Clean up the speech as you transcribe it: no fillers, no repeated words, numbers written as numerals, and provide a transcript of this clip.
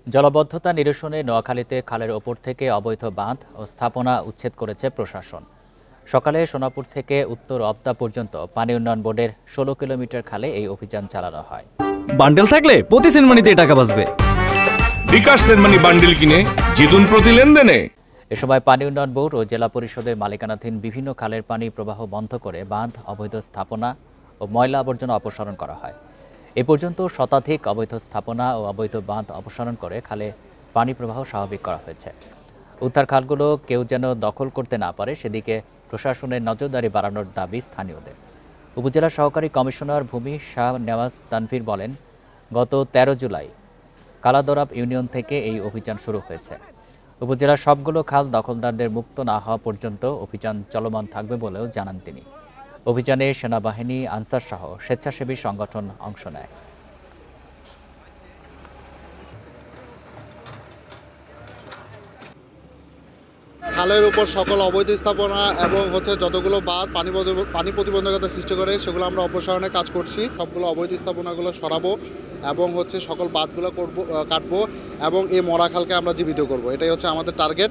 জলাবদ্ধতা নিরসনে নোয়াখালীতে খালের ওপর থেকে অবৈধ বাঁধ ও স্থাপনা উচ্ছেদ করেছে প্রশাসন। সকালে সোনাপুর থেকে উত্তর অবদা পর্যন্ত পানি উন্নয়ন বোর্ডের ১৬ কিলোমিটার খালে এই অভিযান চালানো হয়। বান্ডেল থাকলে প্রতি সেনমানিতে টাকা বাঁচবে। বিকাশ সেনমানি বান্ডেল কিনে জিতুন প্রতি লেনদেনে। এ সময় পানি উন্নয়ন বোর্ড ও জেলা পরিষদের মালিকানাধীন বিভিন্ন খালের পানি প্রবাহ বন্ধ করে বাঁধ, অবৈধ স্থাপনা ও ময়লা আবর্জনা অপসারণ করা হয়। এ পর্যন্ত শতাধিক অবৈধ স্থাপনা ও অবৈধ বাঁধ অপসারণ করে খালে পানি প্রবাহ স্বাভাবিক করা হয়েছে। উদ্ধার খালগুলো কেউ যেন দখল করতে না পারে সেদিকে প্রশাসনের নজরদারি বাড়ানোর দাবি স্থানীয়দের। উপজেলা সহকারী কমিশনার ভূমি শাহ নেওয়াজ তানভীর বলেন, গত ১৩ জুলাই কালাদরাব ইউনিয়ন থেকে এই অভিযান শুরু হয়েছে। উপজেলার সবগুলো খাল দখলদারদের মুক্ত না হওয়া পর্যন্ত অভিযান চলমান থাকবে বলেও জানান তিনি। অভিযানে সেনাবাহিনী, আনসার সহ স্বেচ্ছাসেবী সংগঠন অংশ নেয়। খালের উপর সকল অবৈধ স্থাপনা এবং যতগুলো বাঁধ পানি প্রতিবন্ধকতা সৃষ্টি করে সেগুলো আমরা অপসারণের কাজ করছি। সবগুলো অবৈধ স্থাপনাগুলো সরাবো এবং সকল বাঁধগুলো কাটবো এবং এই মরা খালকে আমরা জীবিত করব। এটাই আমাদের টার্গেট।